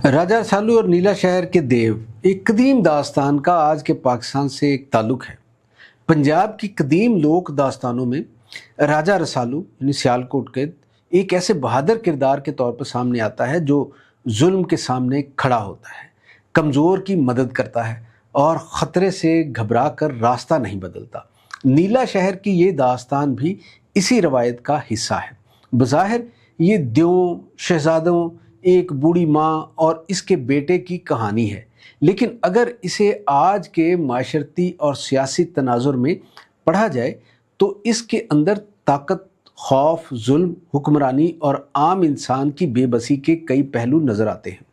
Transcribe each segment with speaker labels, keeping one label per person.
Speaker 1: राजा रसालू और नीला शहर के देव एक कदीम दास्तान का आज के पाकिस्तान से एक ताल्लुक है। पंजाब की कदीम लोक दास्तानों में राजा रसालू यानी सियालकोट के एक ऐसे बहादुर किरदार के तौर पर सामने आता है जो जुल्म के सामने खड़ा होता है, कमज़ोर की मदद करता है और ख़तरे से घबरा कर रास्ता नहीं बदलता। नीला शहर की ये दास्तान भी इसी रवायत का हिस्सा है। बज़ाहिर ये द्यों, शहज़ादों, एक बूढ़ी माँ और इसके बेटे की कहानी है, लेकिन अगर इसे आज के माशरती और सियासी तनाजुर में पढ़ा जाए तो इसके अंदर ताकत, खौफ, जुल्म, हुक्मरानी और आम इंसान की बेबसी के कई पहलू नज़र आते हैं।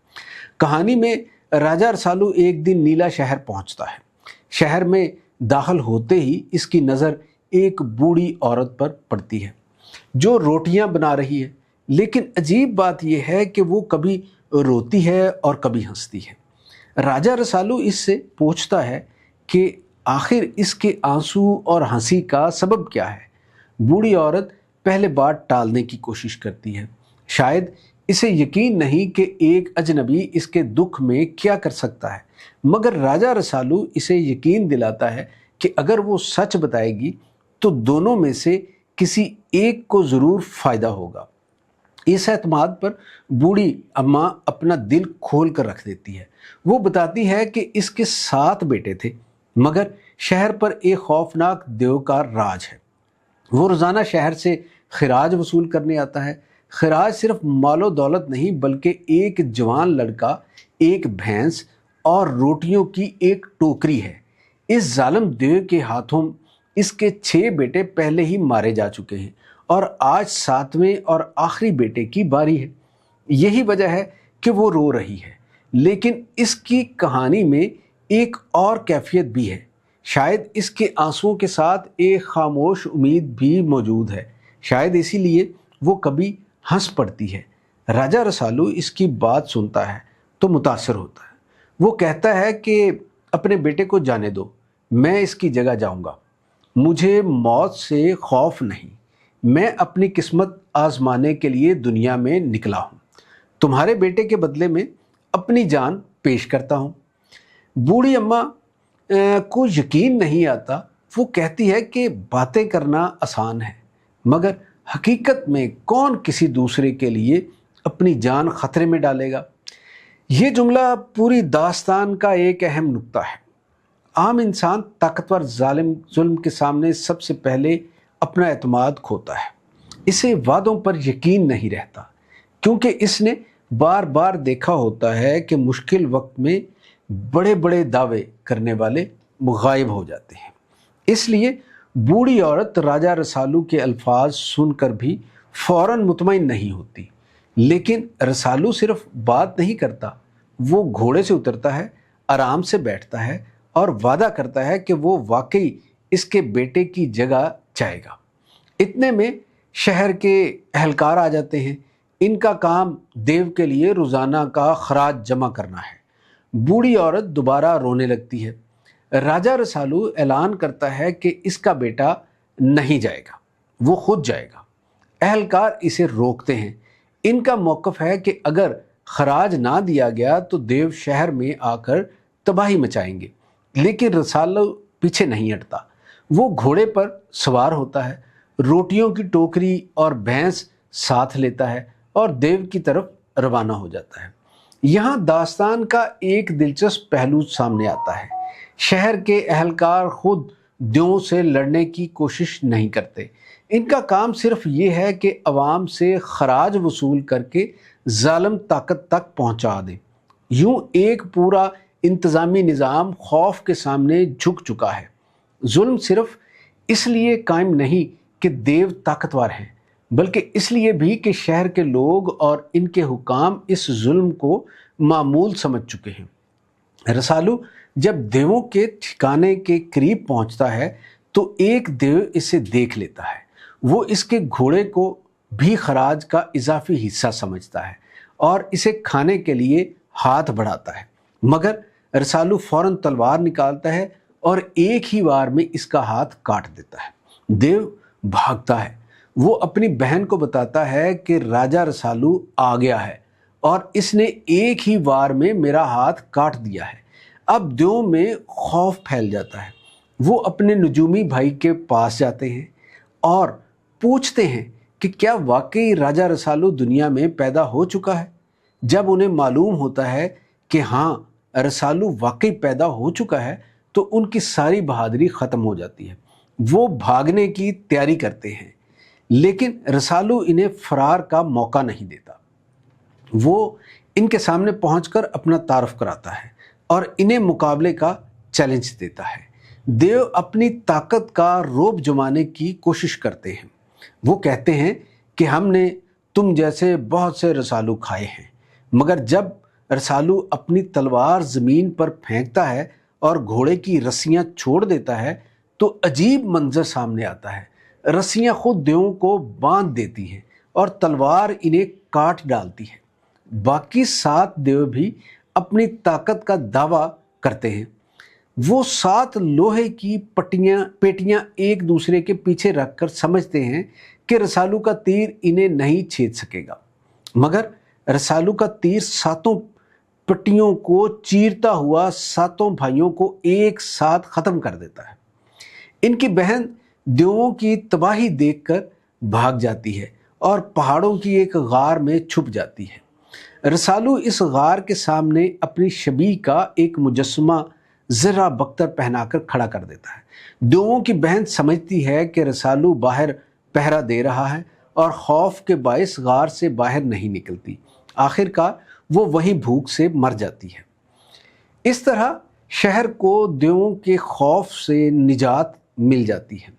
Speaker 1: कहानी में राजा रसालू एक दिन नीला शहर पहुंचता है। शहर में दाखिल होते ही इसकी नज़र एक बूढ़ी औरत पर पड़ती है जो रोटियां बना रही है, लेकिन अजीब बात यह है कि वो कभी रोती है और कभी हंसती है। राजा रसालू इससे पूछता है कि आखिर इसके आंसू और हंसी का सबब क्या है। बूढ़ी औरत पहले बात टालने की कोशिश करती है। शायद इसे यकीन नहीं कि एक अजनबी इसके दुख में क्या कर सकता है, मगर राजा रसालू इसे यकीन दिलाता है कि अगर वो सच बताएगी तो दोनों में से किसी एक को ज़रूर फ़ायदा होगा। इस एतमाद पर बूढ़ी अम्मा अपना दिल खोल कर रख देती है। वो बताती है कि इसके 7 बेटे थे, मगर शहर पर एक खौफनाक देव का राज है। वो रोज़ाना शहर से खिराज वसूल करने आता है। खिराज सिर्फ मालो दौलत नहीं बल्कि एक जवान लड़का, एक भैंस और रोटियों की एक टोकरी है। इस जालिम देव के हाथों इसके 6 बेटे पहले ही मारे जा चुके हैं और आज 7वें और आखिरी बेटे की बारी है। यही वजह है कि वो रो रही है, लेकिन इसकी कहानी में एक और कैफियत भी है। शायद इसके आंसुओं के साथ एक खामोश उम्मीद भी मौजूद है। शायद इसीलिए वो कभी हंस पड़ती है। राजा रसालू इसकी बात सुनता है तो मुतासर होता है। वो कहता है कि अपने बेटे को जाने दो, मैं इसकी जगह जाऊंगा। मुझे मौत से खौफ नहीं, मैं अपनी किस्मत आजमाने के लिए दुनिया में निकला हूँ। तुम्हारे बेटे के बदले में अपनी जान पेश करता हूँ। बूढ़ी अम्मा को यकीन नहीं आता। वो कहती है कि बातें करना आसान है, मगर हकीकत में कौन किसी दूसरे के लिए अपनी जान खतरे में डालेगा। ये जुमला पूरी दास्तान का एक अहम नुक्ता है। आम इंसान ताकतवर जालिम जुल्म के सामने सबसे पहले अपना एतमाद खोता है। इसे वादों पर यकीन नहीं रहता, क्योंकि इसने बार बार देखा होता है कि मुश्किल वक्त में बड़े बड़े दावे करने वाले गायब हो जाते हैं। इसलिए बूढ़ी औरत राजा रसालू के अल्फाज सुनकर भी फौरन मुतमईन नहीं होती। लेकिन रसालू सिर्फ बात नहीं करता, वो घोड़े से उतरता है, आराम से बैठता है और वादा करता है कि वो वाकई इसके बेटे की जगह जाएगा। इतने में शहर के अहलकार आ जाते हैं। इनका काम देव के लिए रोज़ाना का खराज जमा करना है। बूढ़ी औरत दोबारा रोने लगती है। राजा रसालू ऐलान करता है कि इसका बेटा नहीं जाएगा, वो खुद जाएगा। अहलकार इसे रोकते हैं। इनका मौक़िफ़ है कि अगर खराज ना दिया गया तो देव शहर में आकर तबाही मचाएंगे। लेकिन रसालू पीछे नहीं हटता। वो घोड़े पर सवार होता है, रोटियों की टोकरी और भैंस साथ लेता है और देव की तरफ रवाना हो जाता है। यहाँ दास्तान का एक दिलचस्प पहलू सामने आता है। शहर के अहलकार खुद द्यों से लड़ने की कोशिश नहीं करते। इनका काम सिर्फ ये है कि अवाम से खराज वसूल करके जालिम ताकत तक पहुँचा दें। यूँ एक पूरा इंतज़ामी निज़ाम खौफ के सामने झुक चुका है। जुल्म सिर्फ इसलिए कायम नहीं कि देव ताकतवर हैं, बल्कि इसलिए भी कि शहर के लोग और इनके हुकाम इस जुल्म को मामूल समझ चुके हैं। रसालू जब देवों के ठिकाने के करीब पहुंचता है तो एक देव इसे देख लेता है। वो इसके घोड़े को भी खराज का इजाफी हिस्सा समझता है और इसे खाने के लिए हाथ बढ़ाता है, मगर रसालू फौरन तलवार निकालता है और एक ही वार में इसका हाथ काट देता है। देव भागता है। वो अपनी बहन को बताता है कि राजा रसालू आ गया है और इसने एक ही वार में मेरा हाथ काट दिया है। अब देवों में खौफ फैल जाता है। वो अपने नजूमी भाई के पास जाते हैं और पूछते हैं कि क्या वाकई राजा रसालू दुनिया में पैदा हो चुका है। जब उन्हें मालूम होता है कि हाँ, रसालू वाकई पैदा हो चुका है, तो उनकी सारी बहादुरी ख़त्म हो जाती है। वो भागने की तैयारी करते हैं, लेकिन रसालू इन्हें फरार का मौका नहीं देता। वो इनके सामने पहुंचकर अपना तारुफ कराता है और इन्हें मुकाबले का चैलेंज देता है। देव अपनी ताकत का रोब जमाने की कोशिश करते हैं। वो कहते हैं कि हमने तुम जैसे बहुत से रसालू खाए हैं, मगर जब रसालू अपनी तलवार ज़मीन पर फेंकता है और घोड़े की रस्सियाँ छोड़ देता है तो अजीब मंजर सामने आता है। रस्सियाँ खुद देवों को बांध देती हैं और तलवार इन्हें काट डालती है। बाकी 7 देव भी अपनी ताकत का दावा करते हैं। वो 7 लोहे की पेटियां एक दूसरे के पीछे रखकर समझते हैं कि रसालू का तीर इन्हें नहीं छेद सकेगा, मगर रसालू का तीर 7 पट्टियों को चीरता हुआ 7 भाइयों को एक साथ खत्म कर देता है। इनकी बहन देवों की तबाही देखकर भाग जाती है और पहाड़ों की एक गार में छुप जाती है। रसालू इस गार के सामने अपनी शबीह का एक मुजस्समा ज़रा बख्तर पहनाकर खड़ा कर देता है। देवों की बहन समझती है कि रसालू बाहर पहरा दे रहा है और खौफ के बायस गार से बाहर नहीं निकलती। आखिरकार वो वहीं भूख से मर जाती है। इस तरह शहर को देवों के खौफ से निजात मिल जाती है।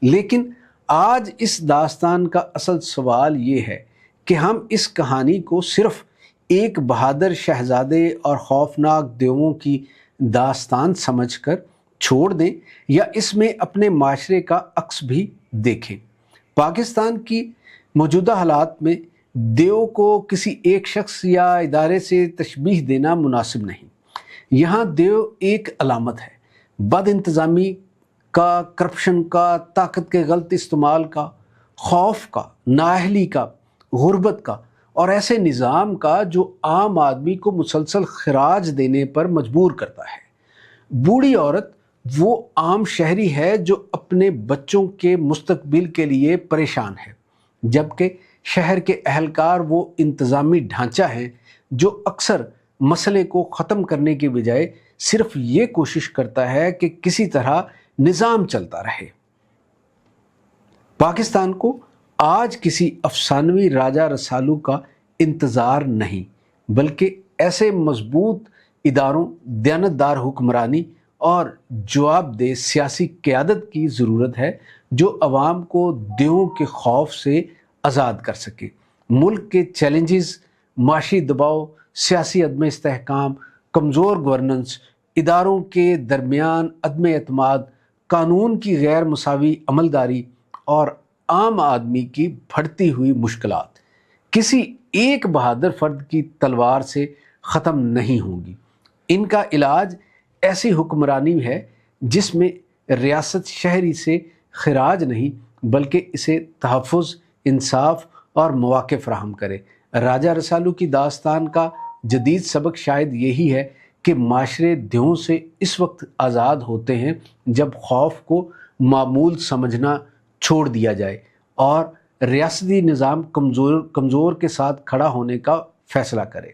Speaker 1: लेकिन आज इस दास्तान का असल सवाल ये है कि हम इस कहानी को सिर्फ एक बहादुर शहजादे और खौफनाक देवों की दास्तान समझकर छोड़ दें या इसमें अपने माशरे का अक्स भी देखें। पाकिस्तान की मौजूदा हालात में देव को किसी एक शख्स या इदारे से तशबीह देना मुनासिब नहीं। यहाँ देव एक अलामत है। बद इंतज़ामी का, करप्शन का, ताकत के गलत इस्तेमाल का, खौफ का, नाअहली का, गुर्बत का और ऐसे निज़ाम का जो आम आदमी को मुसलसल खराज देने पर मजबूर करता है। बूढ़ी औरत वो आम शहरी है जो अपने बच्चों के मुस्तकबिल के लिए परेशान है, जबकि शहर के अहलकार वो इंतज़ामी ढांचा है जो अक्सर मसले को ख़त्म करने के बजाय सिर्फ ये कोशिश करता है कि किसी तरह निज़ाम चलता रहे। पाकिस्तान को आज किसी अफसानवी राजा रसालू का इंतज़ार नहीं, बल्कि ऐसे मजबूत इदारों, दयानतदार हुक्मरानी और जवाबदेह सियासी क़यादत की ज़रूरत है जो अवाम को देवों के खौफ से आज़ाद कर सके। मुल्क के चैलेंजेस, माशी दबाव, सियासी अदम इस्तेहकाम, कमज़ोर गवर्नेंस, इदारों के दरमियान अदम एतमाद, कानून की गैर मुसावी अमलदारी और आम आदमी की बढ़ती हुई मुश्किलात किसी एक बहादुर फर्द की तलवार से ख़त्म नहीं होंगी। इनका इलाज ऐसी हुक्मरानी है जिसमें रियासत शहरी से खराज नहीं बल्कि इसे तहफ़्फ़ुज़, इंसाफ और मौक़े फ़राहम करे। राजा रसालू की दास्तान का जदीद सबक शायद यही है कि माशरे देवों से इस वक्त आज़ाद होते हैं जब खौफ को मामूल समझना छोड़ दिया जाए और रियासती निज़ाम कमज़ोर के साथ खड़ा होने का फ़ैसला करे।